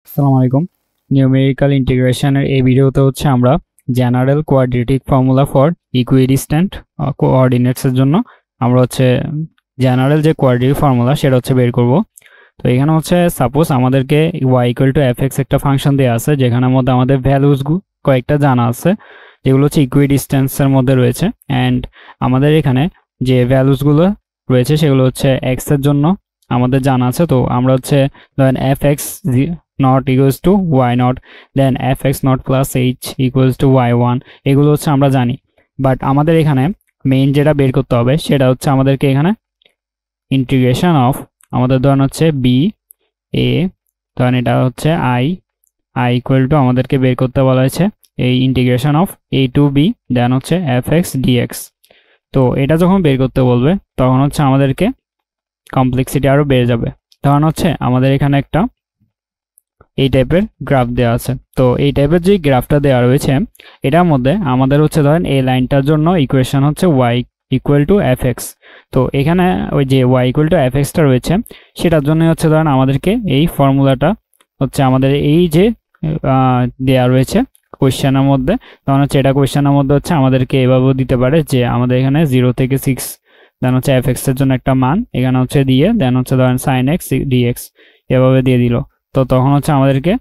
আসসালামু আলাইকুম। নিউমেরিক্যাল ইন্টিগ্রেশনের এই ভিডিওতে আমরা general quadratic formula for equidistant coordinates এর জন্য আমরা জেনারেল যে কোয়াড্রেটিক ফর্মুলা সেটা বের করব। তো এখানে সাপোজ আমাদেরকে y f(x) একটা ফাংশন দেওয়া আছে, যেখানের মধ্যে আমাদের ভ্যালুজ কয়েকটা জানা আছে, যেগুলো ইকুইডিস্ট্যান্সের মধ্যে রয়েছে। অ্যান্ড আমাদের এখানে যে ভ্যালুজগুলো রয়েছে সেগুলো x এর জন্য আমাদের জানা আছে। তো আমরা ধরেন fx not equals to y not, then fx not plus h equals to y1, এগুলো আমরা জানি। বাট আমাদের এখানে মেইন যেটা বের করতে হবে সেটা আমাদেরকে এখানে ইন্টিগ্রেশন অফ আমাদের ধরেন b a, ধরেন এটা i ইকুয়াল টু আমাদেরকে বের করতে বলা হয়েছে এই integration of a to b then fx dx। তো এটা যখন বের করতে বলবে তখন আমাদেরকে কমপ্লেক্সিটি আরো বেড়ে যাবে। ধরেন আমাদের এখানে একটা এই টাইপের গ্রাফ দেওয়া আছে। তো এই টাইপের যে গ্রাফটা দেওয়া রয়েছে এটার মধ্যে আমাদের ধরেন এই লাইনটার জন্য equation y equal to fx। তো এখানে ওই যে y ইকুয়াল টু fx টা রয়েছে সেটার জন্য ধরেন আমাদেরকে এই ফর্মুলাটা আমাদের এই যে দেওয়া রয়েছে কোয়েশ্চেনের মধ্যে, তখন এটা কোয়েশ্চেনের মধ্যে আমাদেরকে এভাবেও দিতে পারে যে আমাদের এখানে 0 থেকে 6 দেন fx এর জন্য একটা মান এখানে দিয়ে দেন ধরেন sin x dx এভাবে দিয়ে দিল। তো তখন আমাদেরকে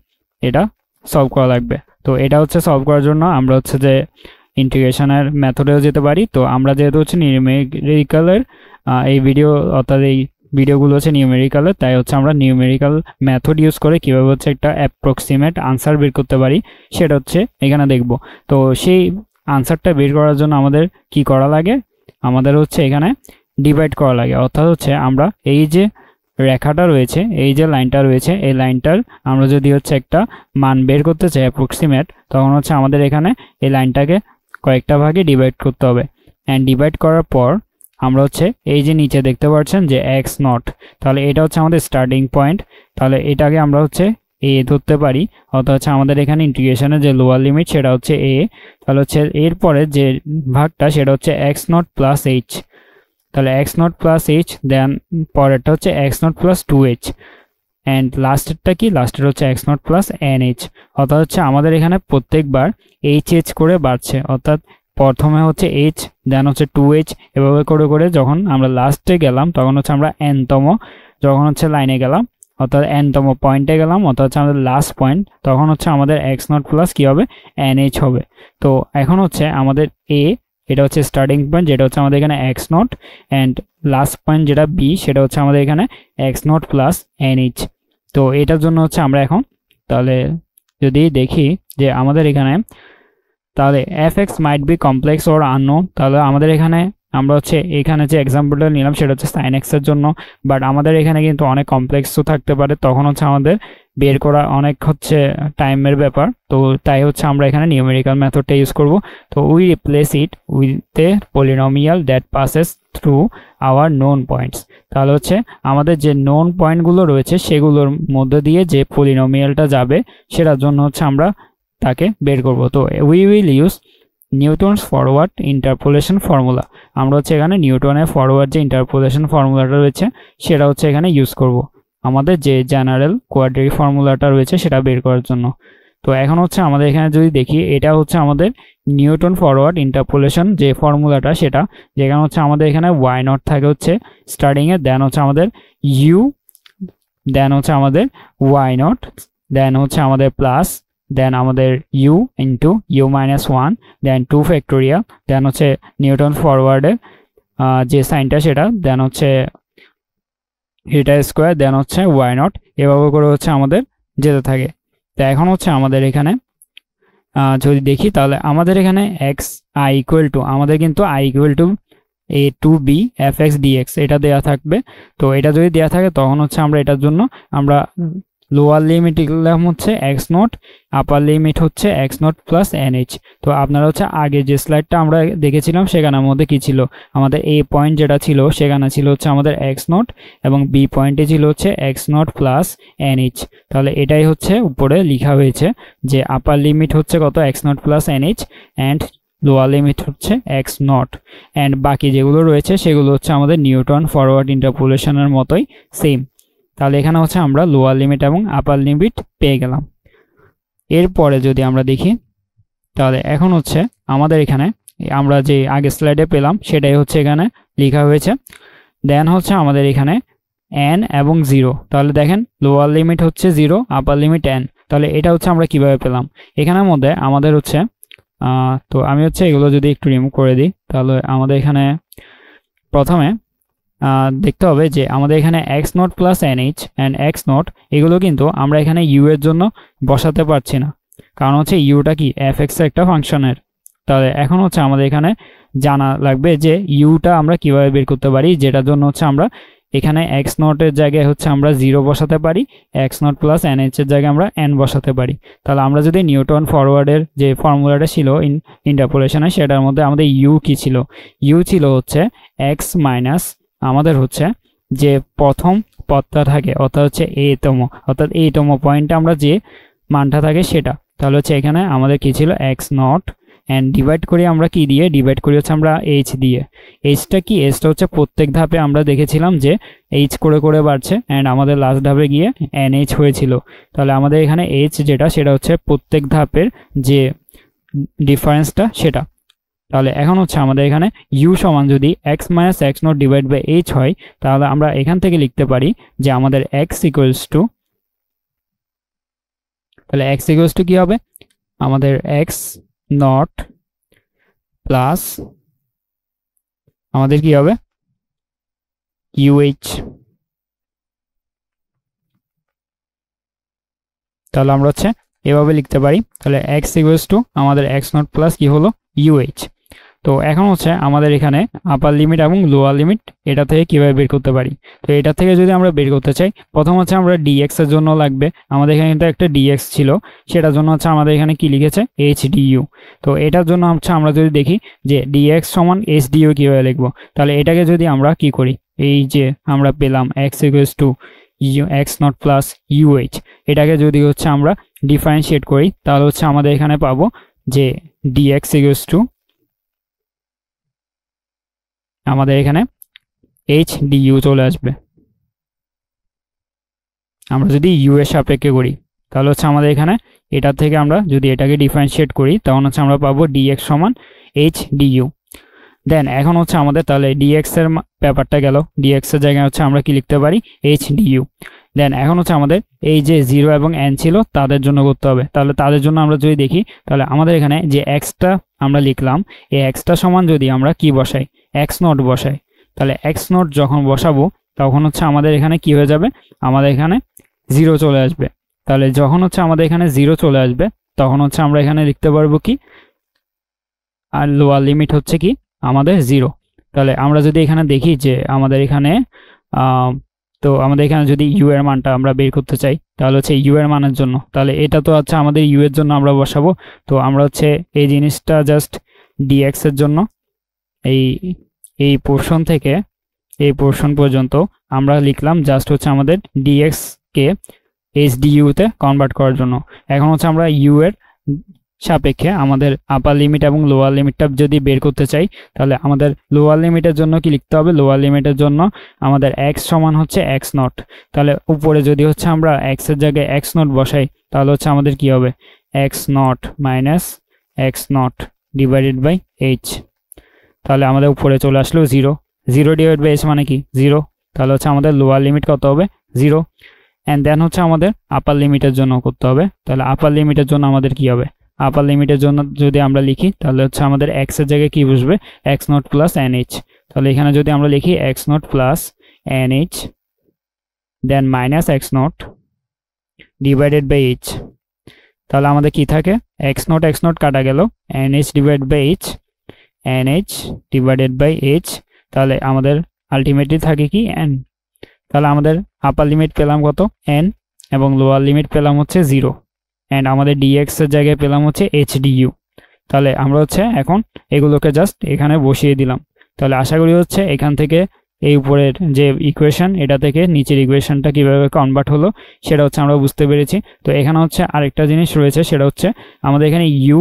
এটা সলভ করা লাগবে। তো এটা সলভ করার জন্য আমরা যে ইন্টিগ্রেশনের মেথডেও যেতে পারি। তো আমরা যেহেতু নিউমেরিক্যালের এই ভিডিও অর্থাৎ এই ভিডিওগুলো নিউমেরিক্যালের, তাই আমরা নিউমেরিক্যাল মেথড ইউজ করে কিভাবে একটা অ্যাপ্রক্সিমেট আনসার বের করতে পারি সেটা এখানে দেখব। তো সেই আনসারটা বের করার জন্য আমাদের কি করা লাগে, আমাদের এখানে ডিভাইড করা লাগে। অর্থাৎ আমরা এই যে রেখাটা রয়েছে, এই যে লাইনটা রয়েছে, এই লাইনটার আমরা যদি একটা মান বের করতে চাই অ্যাপ্রক্সিমেট, তখন আমাদের এখানে এই লাইনটাকে কয়েকটা ভাগে ডিভাইড করতে হবে। অ্যান্ড ডিভাইড করার পর আমরা এই যে নিচে দেখতে পাচ্ছেন যে x নট, তাহলে এটা আমাদের স্টার্টিং পয়েন্ট। তাহলে এটাকে আমরা a ধরতে পারি। অর্থাৎ আমাদের এখানে ইন্টিগ্রেশনের যে লোয়ার লিমিট সেটা a। তাহলে এরপরে যে ভাগটা সেটা x নট প্লাস h, তাহলে x nought plus h, then পরেরটা x nought plus 2h, and লাস্টেরটা কি, লাস্টের x নট প্লাস nh। অর্থাৎ আমাদের এখানে প্রত্যেকবার h করে বাড়ছে। অর্থাৎ প্রথমে h, দেন 2h, এভাবে করে করে যখন আমরা লাস্টে গেলাম তখন আমরা n-তম যখন লাইনে গেলাম, অর্থাৎ n-তম পয়েন্টে গেলাম, অর্থাৎ আমাদের লাস্ট পয়েন্ট, তখন আমাদের x নট প্লাস কি হবে, nh হবে। তো এখন আমাদের a, এটা স্টার্টিং পয়েন্ট যেটা আমাদের এখানে x not, and last point যেটা b সেটা আমাদের এখানে x নট প্লাস nh। তো এটার জন্য আমরা এখন তাহলে যদি দেখি যে আমাদের এখানে তাহলে fx might be complex or unknown, তাহলে আমাদের এখানে আমরা এখানে যে এক্সাম্পলটা নিলাম সেটা sin x এর জন্য, বাট আমাদের এখানে কিন্তু অনেক কমপ্লেক্সও থাকতে পারে, তখন আমাদের বের করা অনেক টাইমের ব্যাপার। তো তাই আমরা এখানে নিউমেরিক্যাল মেথডটা ইউজ করব। তো we replace it with a polynomial that passes through hour known points. তাহলে আমাদের যে নোন পয়েন্টগুলো রয়েছে সেগুলোর মধ্যে দিয়ে যে পলিনোমিয়ালটা যাবে সেটার জন্য আমরা তাকে বের করব। তো we will use Newton's forward interpolation formula. আমরা এখানে নিউটনের ফরওয়ার্ড যে ইন্টারপোলেশন ফর্মুলাটা রয়েছে সেটা এখানে ইউজ করব আমাদের যে জেনারেল কোয়াড্রেটিক ফর্মুলাটা রয়েছে সেটা বের করার জন্য। তো এখন আমাদের এখানে যদি দেখি, এটা আমাদের নিউটন ফরওয়ার্ড ইন্টারপোলেশন যে ফর্মুলাটা, সেটা যেখানে আমাদের এখানে y নট থাকে স্টার্টিং এ, দেন আমাদের u, দেন আমাদের y নট, দেন আমাদের প্লাস, দেন আমাদের u ইন্টু u মাইনাস 1, দেন 2 ফ্যাক্টোরিয়াল, দেন নিউটন ফরওয়ার্ডের যে সাইনটা সেটা, দেন এটা স্কোয়ার, দেন y নট, এভাবে করে আমাদের যেতে থাকে। তো এখন আমাদের এখানে যদি দেখি তাহলে আমাদের এখানে x i ইকুয়াল টু, আমাদের কিন্তু i equal to a to b fx dx এটা দেয়া থাকবে। তো এটা যদি দেয়া থাকে তখন আমরা এটার জন্য আমরা লোয়ার লিমিট লিখলাম x not, upper limit x nought plus nh। তো আপনারা আগে যে স্লাইডটা আমরা দেখেছিলাম সেখানের মধ্যে কি ছিল, আমাদের a পয়েন্ট যেটা ছিল সেখানে ছিল আমাদের x নট, এবং b পয়েন্টে ছিল x নট প্লাস nh। তাহলে এটাই উপরে লেখা হয়েছে যে আপার লিমিট কত, x nought plus nh, and lower limit x not, and বাকি যেগুলো রয়েছে সেগুলো আমাদের নিউটন ফরওয়ার্ড ইন্টারপোলেশনের মতোই সেম। তাহলে এখানে হচ্ছে আমরা লোয়ার লিমিট এবং আপার লিমিট পেয়ে গেলাম। এরপরে যদি আমরা দেখি তাহলে এখন হচ্ছে আমাদের এখানে আমরা যে আগে স্লাইডে পেলাম সেটাই হচ্ছে এখানে লেখা হয়েছে। দেন হচ্ছে আমাদের এখানে n এবং 0, তাহলে দেখেন লোয়ার লিমিট হচ্ছে 0, আপার লিমিট n। তাহলে এটা হচ্ছে আমরা কিভাবে পেলাম, এখানের মধ্যে আমাদের হচ্ছে তো আমি হচ্ছে এগুলো যদি একটু রিমুভ করে দিই, তাহলে আমাদের এখানে প্রথমে দেখতে হবে যে আমাদের এখানে x0 plus nh and x0 এগুলো কিন্তু আমরা এখানে u এর জন্য বসাতে পারছি না, কারণ হচ্ছে ইউটা কি fx এর একটা ফাংশনের। তাহলে এখন হচ্ছে আমাদের এখানে জানা লাগবে যে ইউটা আমরা কিভাবে বের করতে পারি, যেটার জন্য হচ্ছে আমরা এখানে x0 এর জায়গায় হচ্ছে আমরা 0 বসাতে পারি, x0 প্লাস nh এর জায়গায় আমরা n বসাতে পারি। তাহলে আমরা যদি নিউটন ফরওয়ার্ডের যে ফর্মুলাটা ছিল ইন্টারপোলেশনে, সেটার মধ্যে আমাদের ইউ কি ছিল, ইউ ছিল হচ্ছে x মাইনাস আমাদের হচ্ছে যে প্রথম পদটা থাকে অর্থাৎ হচ্ছে a-তম, অর্থাৎ a-তম পয়েন্টে আমরা যে মানটা থাকে সেটা। তাহলে হচ্ছে এখানে আমাদের কি ছিল x0 এন্ড ডিভাইড করি আমরা কি দিয়ে, ডিভাইড করি হচ্ছে আমরা h দিয়ে। hটা কি, hটা হচ্ছে প্রত্যেক ধাপে আমরা দেখেছিলাম যে h করে করে বাড়ছে এন্ড আমাদের লাস্ট ধাপে গিয়ে nh হয়েছিল। তাহলে আমাদের এখানে h যেটা সেটা হচ্ছে প্রত্যেক ধাপের যে ডিফারেন্সটা সেটা। তাহলে এখন হচ্ছে আমাদের এখানে u সমান যদি x minus x0 divide by h হয়, তাহলে আমরা এখান থেকে লিখতে পারি যে আমাদের x ইকুয়ালস টু, তাহলে x ইকুয়ালস টু কি হবে, আমাদের x নট প্লাস আমাদের কি হবে UH। তাহলে আমরা হচ্ছে এভাবে লিখতে পারি, তাহলে x ইকুয়ালস টু আমাদের x নট প্লাস কি হলো UH। তো এখন হচ্ছে আমাদের এখানে আপার লিমিট এবং লোয়ার লিমিট এটা থেকে কিভাবে বের করতে পারি। তো এটা থেকে যদি আমরা বের করতে চাই, প্রথম হচ্ছে আমরা dx এর জন্য লাগবে, আমাদের এখানে কিন্তু একটা dx ছিল, সেটার জন্য হচ্ছে আমাদের এখানে কি লিখেছে hdu। তো এটার জন্য হচ্ছে আমরা যদি দেখি যে dx সমান hdu কিভাবে লিখবো, তাহলে এটাকে যদি আমরা কি করি, এই যে আমরা পেলাম x equals to x nought plus UH, এটাকে যদি হচ্ছে আমরা ডিফারেন্সিয়েট করি, তাহলে হচ্ছে আমাদের এখানে পাবো যে dx ইকুয়ালস টু আমাদের এখানে hdu চলে আসবে। আমরা যদি u এর সাপেক্ষে করি, তাহলে হচ্ছে আমাদের এখানে এটা থেকে আমরা যদি এটাকে ডিফারেন্সিয়েট করি, তখন হচ্ছে আমরা পাবো dx সমান hdu। দেন এখন হচ্ছে আমাদের তাহলে dx এর ব্যাপারটা গেল, dx এর জায়গায় হচ্ছে আমরা কি লিখতে পারি hdu। দেন এখন হচ্ছে আমাদের এই যে 0 এবং n ছিল তাদের জন্য করতে হবে। তাহলে তাদের জন্য আমরা যদি দেখি, তাহলে আমাদের এখানে যে xটা আমরা লিখলাম, এই xটা সমান যদি আমরা কি বসাই, x0 বসাই, তাহলে x0 যখন বসাবো তখন হচ্ছে আমাদের এখানে কি হয়ে যাবে, আমাদের এখানে 0 চলে আসবে। তাহলে যখন হচ্ছে আমাদের এখানে 0 চলে আসবে, তখন হচ্ছে আমরা এখানে লিখতে পারবো কি, আর লোয়ার লিমিট হচ্ছে কি আমাদের 0। তাহলে আমরা যদি এখানে দেখি যে আমাদের এখানে তো আমাদের এখানে যদি u এর মানটা আমরা বের করতে চাই, তাহলে হচ্ছে u এর মানের জন্য, তাহলে এটা তো হচ্ছে আমাদের u এর জন্য আমরা বসাবো। তো আমরা হচ্ছে এই জিনিসটা জাস্ট dx এর জন্য এই পোরশন থেকে এই পোরশন পর্যন্ত আমরা লিখলাম জাস্ট হচ্ছে আমাদের dx কে hdu তে কনভার্ট করার জন্য। এখন হচ্ছে আমরা u এর সাপেক্ষে আমাদের আপার লিমিট এবং লোয়ার লিমিটটা যদি বের করতে চাই, তাহলে আমাদের লোয়ার লিমিটের জন্য কি লিখতে হবে, লোয়ার লিমিটের জন্য আমাদের x সমান হচ্ছে x0। তাহলে উপরে যদি হচ্ছে আমরা x এর জায়গায় x0 বসাই, তাহলে হচ্ছে আমাদের কি হবে x0 minus x0 divided by h। তাহলে আমাদের উপরে চলে আসলো 0, 0 ডিভাইড বাই h মানে কি 0। তাহলে হচ্ছে আমাদের লোয়ার লিমিট কত হবে 0। এন্ড দেন হচ্ছে আমাদের আপার লিমিটের জন্য করতে হবে। তাহলে আপার লিমিটের জন্য আমাদের কি হবে, আপার লিমিটের জন্য যদি আমরা লিখি, তাহলে হচ্ছে আমাদের x এর জায়গায় কি বসবে x0 প্লাস nh। তাহলে এখানে যদি আমরা লিখি x0 plus nh then minus x0 divided by h, তাহলে আমাদের কি থাকে x0 x0 কাটা গেল, nh divide by h, nh divided by h, তাহলে আমাদের আলটিমেটলি থাকে কি n। তাহলে আমাদের আপার লিমিট পেলাম কত n এবং লোয়ার লিমিট পেলাম হচ্ছে 0 এন্ড আমাদের dx এর জায়গায় পেলাম হচ্ছে hdu। তাহলে আমরা হচ্ছে এখন এগুলোকে জাস্ট এখানে বসিয়ে দিলাম। তাহলে আশা করি হচ্ছে এখান থেকে এই উপরের যে ইকুয়েশন, এটা থেকে নিচের ইকুয়েশনটা কিভাবে কনভার্ট হলো সেটা হচ্ছে আমরা বুঝতে পেরেছি। তো এখানে হচ্ছে আরেকটা জিনিস রয়েছে, সেটা হচ্ছে আমাদের এখানে u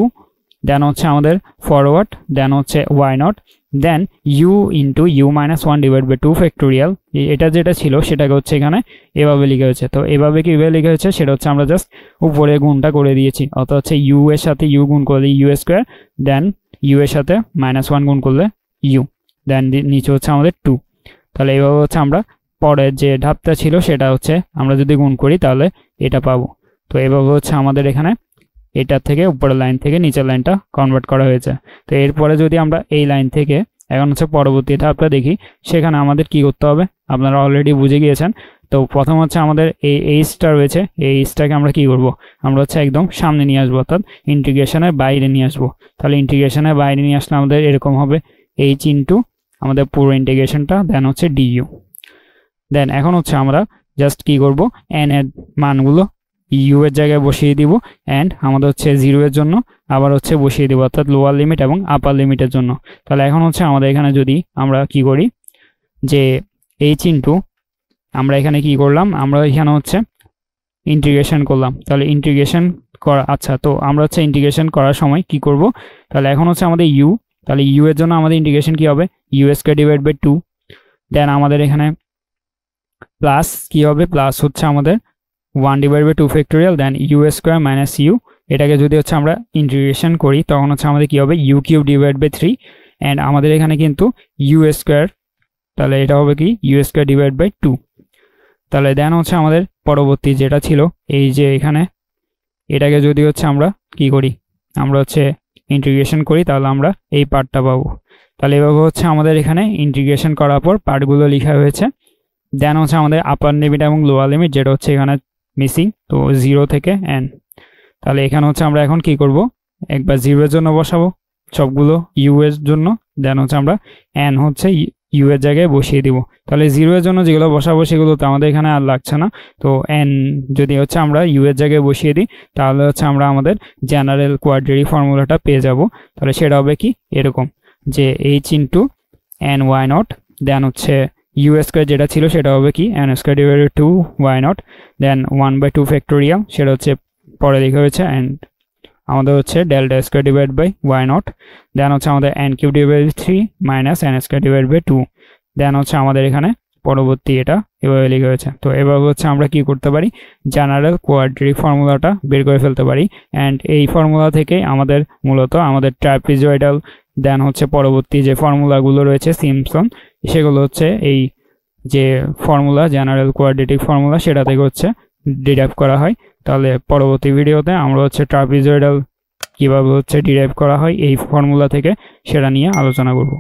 দেন হচ্ছে আমাদের ফরওয়ার্ড, দেন হচ্ছে y not, then u into u minus one divide by two factorial. এটা যেটা ছিল সেটাকে হচ্ছে এখানে এভাবে লিখা হয়েছে। তো এভাবে কীভাবে লিখা হয়েছে সেটা হচ্ছে আমরা জাস্ট উপরে গুণটা করে দিয়েছি, অর্থাৎ হচ্ছে ইউ এর সাথে ইউ গুণ করলে ইউ স্কোয়ার, দেন ইউ এর সাথে -1 গুণ করলে ইউ, দেন নিচে হচ্ছে আমাদের 2। তাহলে এইভাবে হচ্ছে আমরা পরের যে ধাপটা ছিল সেটা হচ্ছে আমরা যদি গুণ করি তাহলে এটা পাবো। তো এভাবে হচ্ছে আমাদের এখানে এটার থেকে উপরের লাইন থেকে নিচের লাইনটা কনভার্ট করা হয়েছে। তো এরপরে যদি আমরা এই লাইন থেকে এখন হচ্ছে পরবর্তী ধাপটা দেখি, সেখানে আমাদের কি করতে হবে আপনারা অলরেডি বুঝে গিয়েছেন। তো প্রথম হচ্ছে আমাদের এই এইচটা রয়েছে, এই এইচটাকে আমরা কি করব, আমরা হচ্ছে একদম সামনে নিয়ে আসবো, অর্থাৎ ইন্টিগ্রেশনের বাইরে নিয়ে আসবো। তাহলে ইন্টিগ্রেশনের বাইরে নিয়ে আসলে আমাদের এরকম হবে এইচ ইন্টু আমাদের পুরো ইন্টিগ্রেশনটা, দেন হচ্ছে ডিইউ। দেন এখন হচ্ছে আমরা জাস্ট কি করব, এন এর মানগুলো ইউ এর জায়গায় বসিয়ে দিব, অ্যান্ড আমাদের হচ্ছে 0 এর জন্য আবার হচ্ছে বসিয়ে দিব, অর্থাৎ লোয়ার লিমিট এবং আপার লিমিটের জন্য। তাহলে এখন হচ্ছে আমাদের এখানে যদি আমরা কি করি যে এইচ ইন্টু আমরা এখানে কি করলাম, আমরা এখানে হচ্ছে ইন্টিগ্রেশন করলাম। তাহলে ইন্টিগ্রেশন করা, আচ্ছা তো আমরা হচ্ছে ইন্টিগ্রেশন করার সময় কি করব, তাহলে এখন হচ্ছে আমাদের ইউ, তাহলে ইউ এর জন্য আমাদের ইন্টিগ্রেশন কি হবে, u square divide by 2, then আমাদের এখানে প্লাস কি হবে, প্লাস হচ্ছে আমাদের 1 divide by 2 factorial, then u square minus u. এটাকে যদি হচ্ছে আমরা ইন্টিগ্রেশন করি তখন হচ্ছে আমাদের কি হবে, u cube divide by 3, and আমাদের এখানে কিন্তু ইউ স্কোয়ার, তাহলে এটা হবে কি ইউ স্কোয়ার ডিভাইড বাই 2। তাহলে দেন হচ্ছে আমাদের পরবর্তী যেটা ছিল এই যে এখানে এটাকে যদি হচ্ছে আমরা কি করি, আমরা হচ্ছে ইন্টিগ্রেশন করি তাহলে আমরা এই পার্টটা পাবো। তাহলে এভাবে হচ্ছে আমাদের এখানে ইন্টিগ্রেশন করার পর পার্টগুলো লেখা হয়েছে। দেন হচ্ছে আমাদের আপার লিমিট এবং লোয়ার লিমিট যেটা হচ্ছে এখানে মিসিং, তো 0 থেকে n। তাহলে এখানে হচ্ছে আমরা এখন কি করব, একবার 0 এর জন্য বসাবো সবগুলো ইউ এর জন্য, দেন হচ্ছে আমরা n হচ্ছে ইউ এর জায়গায় বসিয়ে দিব। তাহলে 0 এর জন্য যেগুলো বসাবো সেগুলো তো আমাদের এখানে আর লাগছে না, তো n যদি হচ্ছে আমরা ইউ এর জায়গায় বসিয়ে দিই তাহলে হচ্ছে আমরা আমাদের জেনারেল কোয়াড্রেটিক ফর্মুলাটা পেয়ে যাব। তাহলে সেটা হবে কি এরকম যে h into n y not, then হচ্ছে ইউ স্কোয়ার যেটা ছিল সেটা হবে কি n square divide by 2 y not, then 1/2 factorial সেটা হচ্ছে পরে লেখা হয়েছে, অ্যান্ড আমাদের হচ্ছে delta square divide by y not, then হচ্ছে আমাদের n cube divide by 3 minus n square divide by 2, then হচ্ছে আমাদের এখানে পরবর্তী এটা এভাবে লেখা হয়েছে। তো এভাবে হচ্ছে আমরা কি করতে পারি, জেনারেল কোয়াড্রেটিক ফর্মুলাটা বের করে ফেলতে পারি, অ্যান্ড এই ফর্মুলা থেকে আমাদের মূলত আমাদের ট্রাপিজয়েডাল, দেন হচ্ছে পরবর্তী যে ফর্মুলাগুলো রয়েছে সিম্পসন, সেগুলো হচ্ছে এই যে ফর্মুলা জেনারেল কোয়াড্রেটিক ফর্মুলা সেটা থেকে হচ্ছে ডিরাইভ করা হয়। তাহলে পরবর্তী ভিডিওতে আমরা হচ্ছে ট্রাপিজয়েডাল কীভাবে হচ্ছে ডিরাইভ করা হয় এই ফর্মুলা থেকে সেটা নিয়ে আলোচনা করব।